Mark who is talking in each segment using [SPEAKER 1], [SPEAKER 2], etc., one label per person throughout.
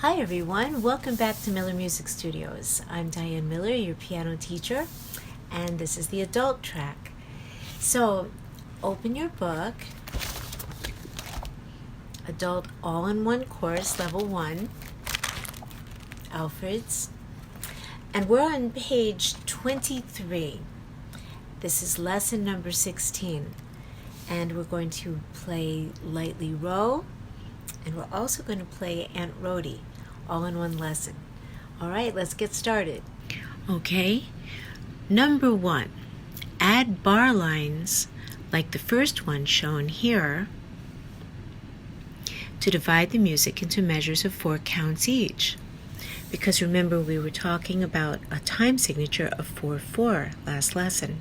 [SPEAKER 1] Hi everyone, welcome back to Miller Music Studios. I'm Diane Miller, your piano teacher, and this is the adult track. So, open your book, Adult All-in-One Course, Level 1, Alfred's, and we're on page 23. This is lesson number 16, and we're going to play Lightly Row, and we're also going to play Aunt Rhody, all in one lesson. All right, let's get started. Okay, number 1, add bar lines like the first one shown here to divide the music into measures of 4 counts each. Because remember, we were talking about a time signature of 4/4 last lesson.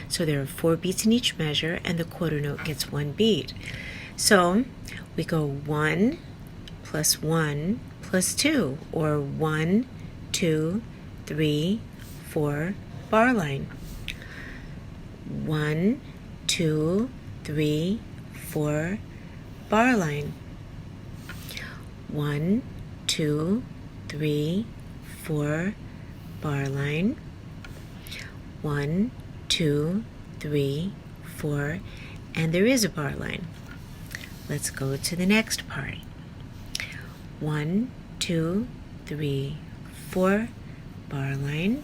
[SPEAKER 1] So there are 4 beats in each measure, and the quarter note gets 1 beat. So we go 1 plus 1 plus 2, or 1, 2, 3, 4 bar line. 1, 2, 3, 4 bar line. 1, 2, 3, 4 bar line. 1, 2, 3, 4, and there is a bar line. Let's go to the next part. 1, 2, 3, 4 bar line.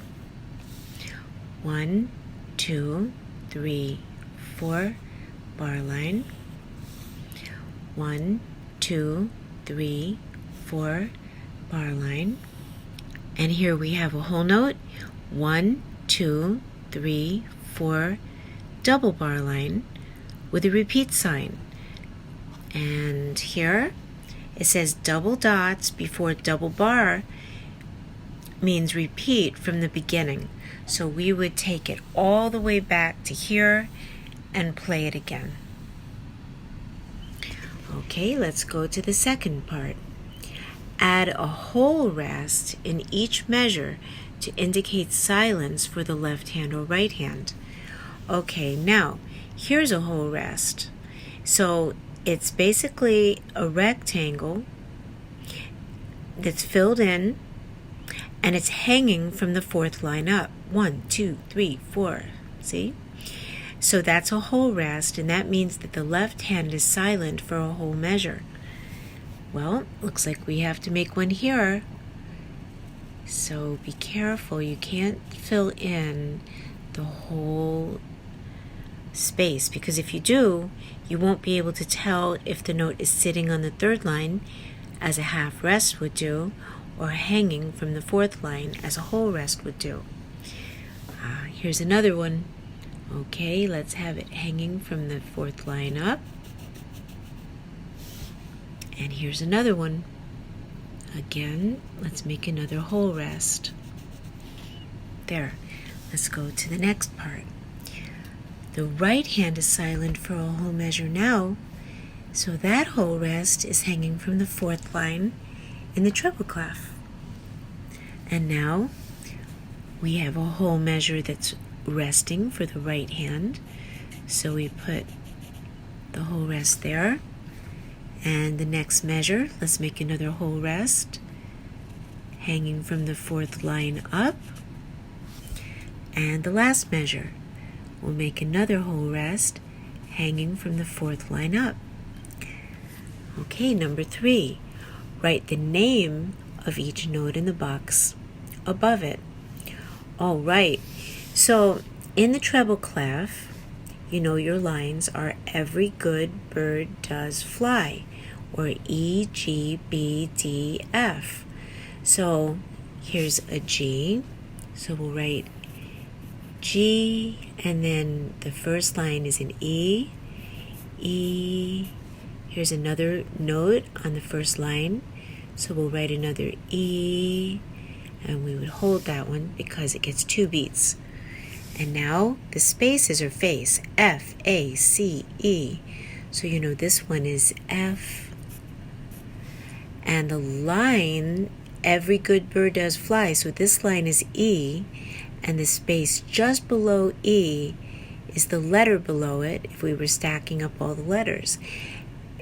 [SPEAKER 1] 1, 2, 3, 4 bar line. 1, 2, 3, 4 bar line. And here we have a whole note. 1, 2, 3, 4 double bar line with a repeat sign. And here it says double dots before double bar means repeat from the beginning. So we would take it all the way back to here and play it again. Okay, let's go to the second part. Add a whole rest in each measure to indicate silence for the left hand or right hand. Okay, now here's a whole rest. So it's basically a rectangle that's filled in, and it's hanging from the 4th line up. 1, 2, 3, 4. See? So that's a whole rest, and that means that the left hand is silent for a whole measure. Well, looks like we have to make one here. So be careful, you can't fill in the whole space, because if you do, you won't be able to tell if the note is sitting on the 3rd line as a half rest would do, or hanging from the 4th line as a whole rest would do. Here's another one. Okay, let's have it hanging from the 4th line up. And here's another one. Again, let's make another whole rest. There. Let's go to the next part. The right hand is silent for a whole measure now, so that whole rest is hanging from the 4th line in the treble clef. And now we have a whole measure that's resting for the right hand, so we put the whole rest there. And the next measure, let's make another whole rest hanging from the 4th line up. And the last measure, we'll make another whole rest hanging from the 4th line up. Okay, number 3, write the name of each note in the box above it. All right, so in the treble clef, you know your lines are every good bird does fly, or E, G, B, D, F. So here's a G, so we'll write G, and then the first line is an E, E. Here's another note on the first line, so we'll write another E, and we would hold that one because it gets 2 beats. And now the spaces are face, F, A, C, E. So you know this one is F. And the line, every good bird does fly, so this line is E, and the space just below E is the letter below it if we were stacking up all the letters.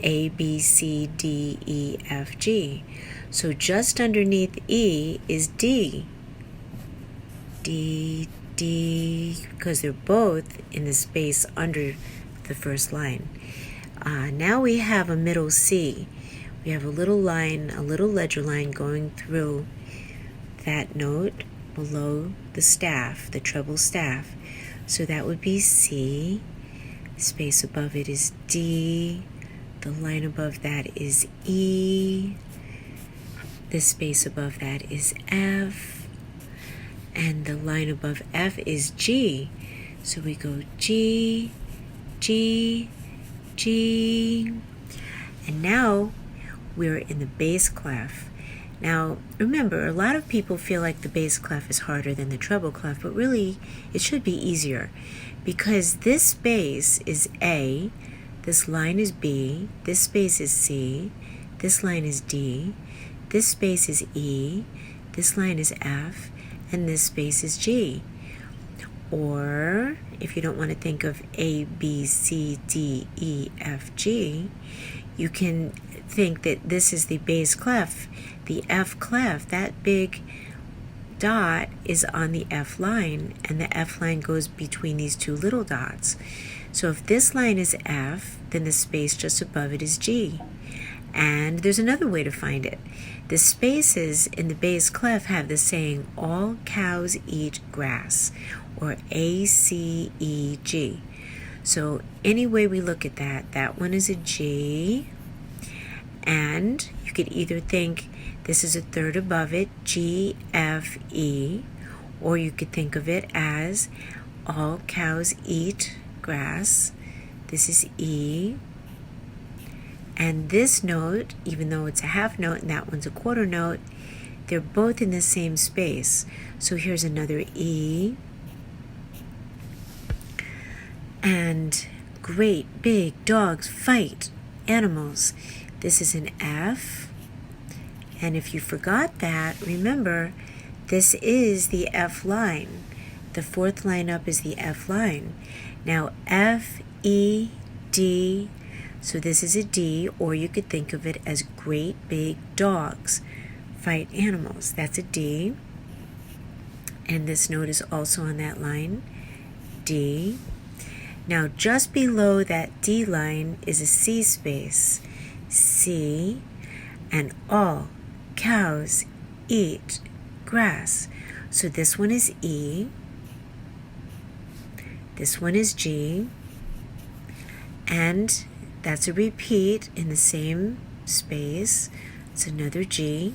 [SPEAKER 1] A, B, C, D, E, F, G. So just underneath E is D. D, D, because they're both in the space under the first line. Now we have a middle C. We have a little line, a little ledger line going through that note below the staff, the treble staff. So that would be C. The space above it is D. The line above that is E. The space above that is F. And the line above F is G. So we go G, G, G. And now we're in the bass clef. Now, remember, a lot of people feel like the bass clef is harder than the treble clef, but really it should be easier because this space is A, this line is B, this space is C, this line is D, this space is E, this line is F, and this space is G. Or if you don't want to think of A, B, C, D, E, F, G, you can think that this is the bass clef, the F clef. That big dot is on the F line, and the F line goes between these two little dots. So if this line is F, then the space just above it is G. And there's another way to find it. The spaces in the bass clef have the saying, all cows eat grass, or A, C, E, G. So any way we look at that, that one is a G. And you could either think this is a third above it, G, F, E, or you could think of it as all cows eat grass. This is E. And this note, even though it's a half note and that one's a quarter note, they're both in the same space. So here's another E. And great big dogs fight animals. This is an F. And if you forgot that, remember, this is the F line. The fourth line up is the F line. Now F, E, D. So this is a D, or you could think of it as great big dogs fight animals. That's a D. And this note is also on that line, D. Now just below that D line is a C space, C, and all cows eat grass. So this one is E, this one is G, and that's a repeat in the same space. It's another G.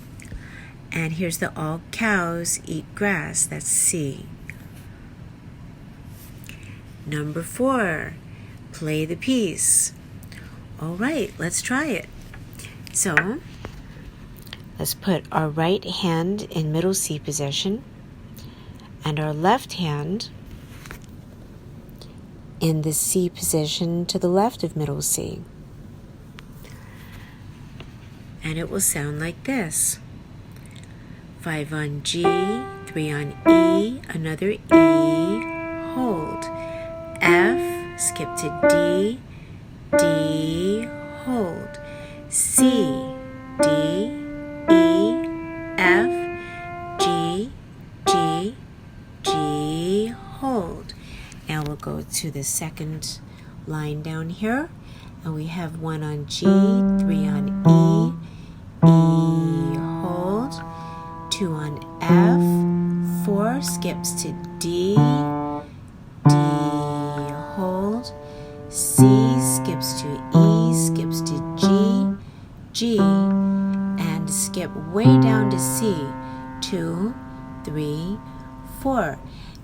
[SPEAKER 1] And here's the all cows eat grass. That's C. Number 4, play the piece. All right, let's try it. So let's put our right hand in middle C position and our left hand in the C position to the left of middle C. And it will sound like this. 5 on G, 3 on E, another E, hold. F, skip to D, D, hold. C, D, E, F, G, G, G, hold. Now we'll go to the second line down here, and we have 1 on G, 3 on E, E, hold, 2 on F, 4 skips to D, D, hold, C skips to E, skips to G, G, and skip way down to C, 2, 3, 4.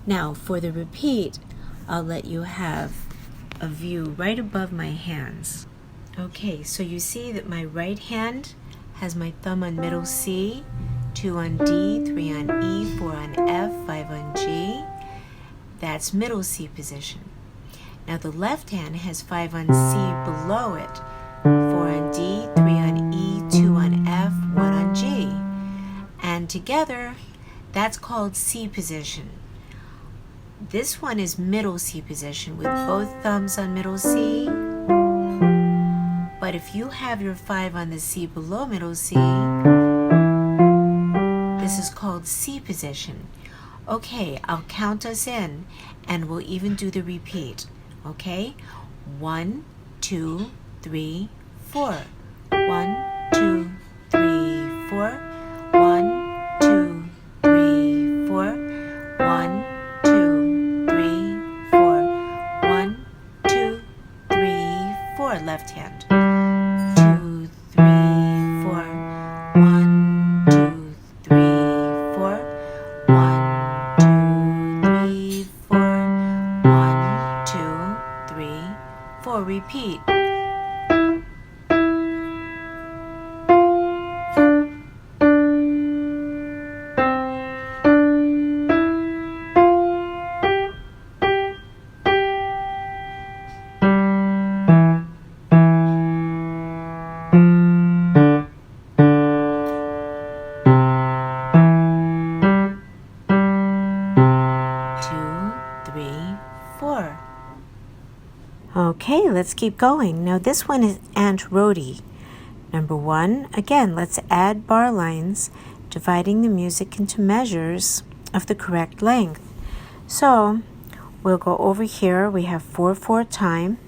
[SPEAKER 1] Now for the repeat, I'll let you have a view right above my hands. Okay, so you see that my right hand has my thumb on middle C, 2 on D, 3 on E, 4 on F, 5 on G. That's middle C position. Now the left hand has 5 on C below it, 4 on D, 3 on E, 2 on F, 1 on G. And together, that's called C position. This one is middle C position with both thumbs on middle C. But But if you have your 5 on the C below middle C, this is called C position. Okay, I'll count us in and we'll even do the repeat. Okay? 1, 2, 3, 4. 1, 2, 3, 4. 1, 2, 3, 4. 1, 2, 3, 4. 1, 2, 3, 4. Left hand. 2, 3, 4. 1, 2, 3, 4. 1, 2, 3, 4. 1, 2, 3, 4. Repeat. Okay, let's keep going. Now this one is Aunt Rhody. Number 1, again, let's add bar lines, dividing the music into measures of the correct length. So we'll go over here. We have 4/4 time,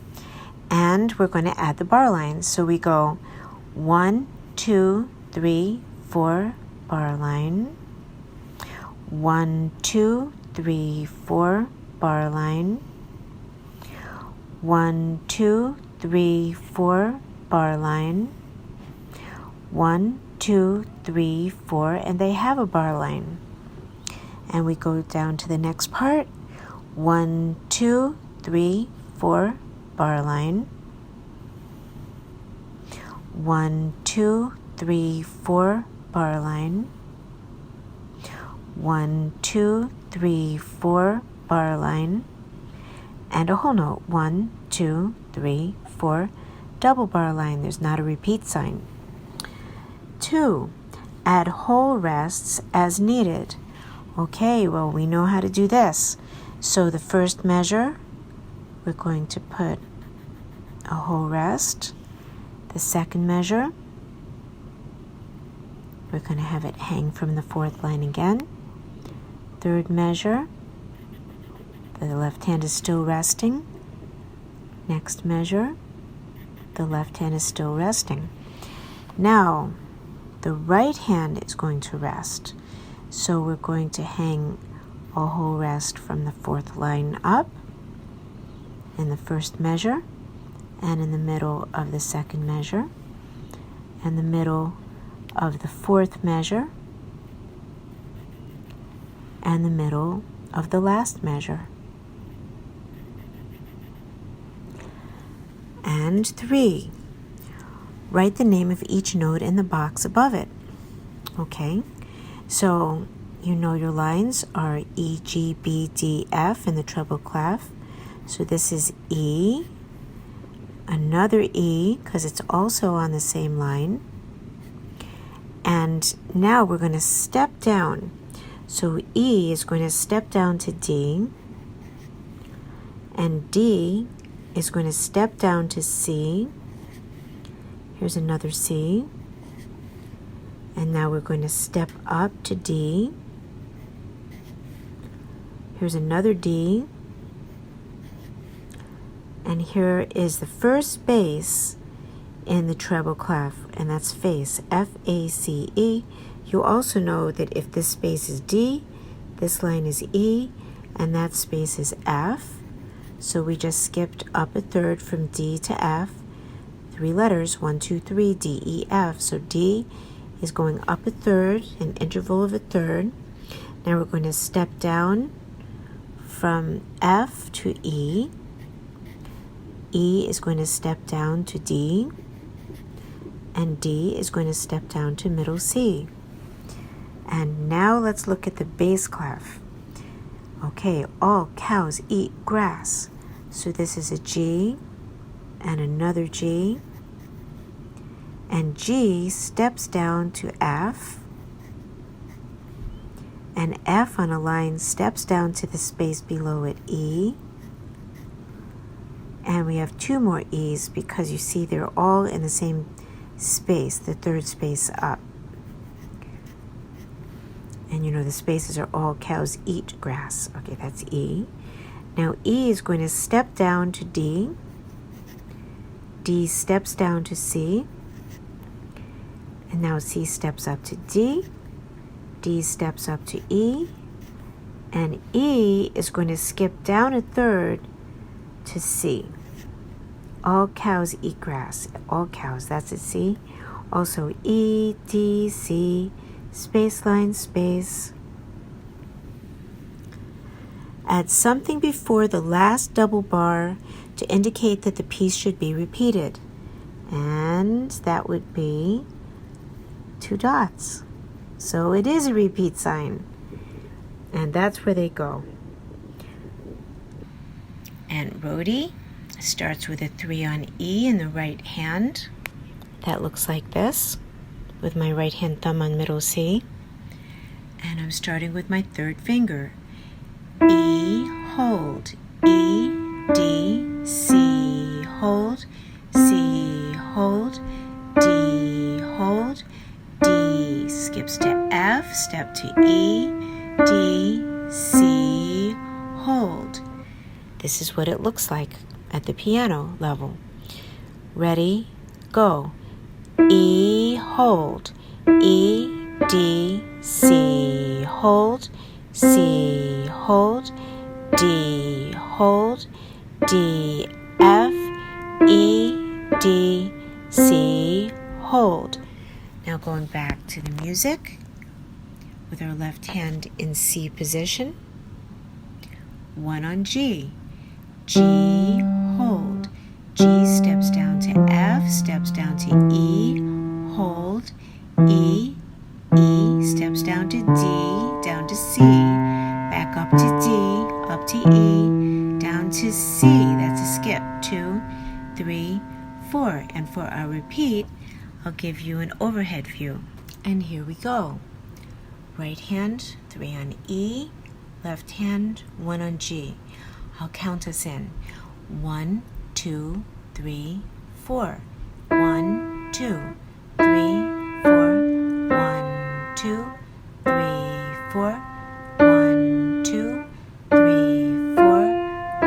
[SPEAKER 1] and we're going to add the bar lines. So we go 1, 2, 3, 4, bar line. 1, 2, 3, 4, bar line. 1, 2, 3, 4, bar line. 1, 2, 3, 4, and they have a bar line. And we go down to the next part. 1, 2, 3, 4, bar line. 1, 2, 3, 4, bar line. 1, 2, 3, 4, bar line. And a whole note. 1, 2, 3, 4, double bar line. There's not a repeat sign. 2, add whole rests as needed. Okay, well, we know how to do this. So the first measure, we're going to put a whole rest. The second measure, we're going to have it hang from the 4th line again. Third measure, the left hand is still resting. Next measure, the left hand is still resting. Now, the right hand is going to rest. So we're going to hang a whole rest from the 4th line up in the first measure, and in the middle of the second measure, and the middle of the 4th measure, and the middle of the last measure. And 3, write the name of each note in the box above it. Okay, so you know your lines are E, G, B, D, F in the treble clef. So this is E, another E, because it's also on the same line. And now we're going to step down. So E is going to step down to D, and D is going to step down to C. Here's another C. And now we're going to step up to D. Here's another D. And here is the first bass in the treble clef, and that's face, F-A-C-E. You also know that if this space is D, this line is E, and that space is F. So we just skipped up a third from D to F. 3 letters, 1, 2, 3, D, E, F. So D is going up a third, an interval of a third. Now we're going to step down from F to E. E is going to step down to D, and D is going to step down to middle C. And now let's look at the bass clef. Okay, all cows eat grass. So this is a G and another G, and G steps down to F, and F on a line steps down to the space below it, E, And we have 2 more E's because you see they're all in the same space, the third space up. And you know the spaces are all cows eat grass. Okay, that's E. Now E is going to step down to D. D steps down to C. And now C steps up to D. D steps up to E. And E is going to skip down a third to C. All cows eat grass. All cows, that's a C. Also E, D, C, space line, space. Add something before the last double bar to indicate that the piece should be repeated. And that would be 2 dots. So it is a repeat sign. And that's where they go. And Rhody starts with a 3 on E in the right hand. That looks like this, with my right hand thumb on middle C. And I'm starting with my 3rd finger. E, hold. E, D, C, hold. C, hold. D, hold. D, skips to F, step to E. D, C, hold. This is what it looks like at the piano level. Ready, go. E, hold. E, D, C, hold. C, hold. D, hold. D, F, E, D, C, hold. Now going back to the music with our left hand in C position. 1 on G. G, hold. G steps down to F, steps down to E, hold. E, E steps down to D, down to C, back up to D, up to E, down to C. That's a skip. 2, 3, 4. And for our repeat, I'll give you an overhead view. And here we go. Right hand, 3 on E, left hand, 1 on G. I'll count us in. 1, 2, 3, 4. 1, 2, 3, 4. 1, 2, 3, 4. 1, 2, 3, 4.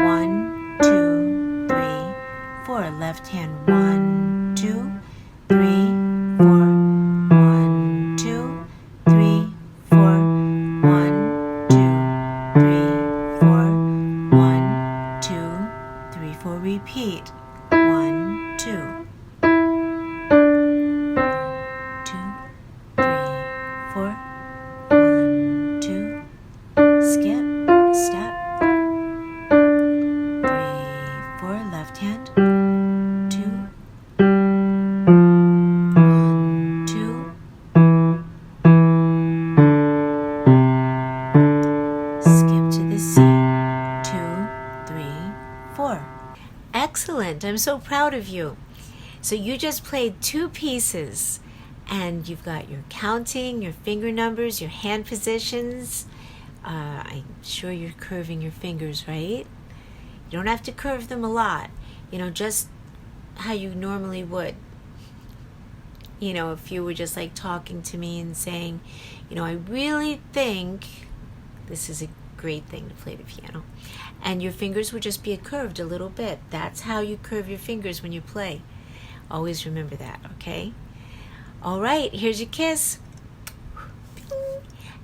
[SPEAKER 1] 1, 2, 3, 4. Left hand, 1, 2, 3, 4. 1, 2, 3, 4. 1, 2, 3, 4. 1, 2, 3, 4. Repeat. 1, 2. 2, 3, 4. 1, 2. Skip. Step. 3, 4. Left hand. 2. 1, 2. Skip to the C. 2, 3, 4. Excellent. I'm so proud of you. So you just played 2 pieces, and you've got your counting, your finger numbers, your hand positions. I'm sure you're curving your fingers, right? You don't have to curve them a lot, just how you normally would. If you were just like talking to me and saying, I really think this is a great thing to play the piano. And your fingers would just be curved a little bit. That's how you curve your fingers when you play. Always remember that, okay? All right, here's your kiss.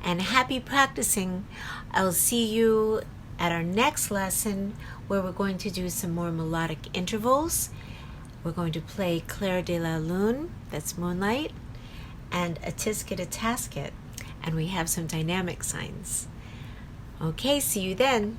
[SPEAKER 1] And happy practicing. I'll see you at our next lesson where we're going to do some more melodic intervals. We're going to play Clair de la Lune, that's Moonlight, and A Tisket a Tasket. And we have some dynamic signs. Okay, see you then.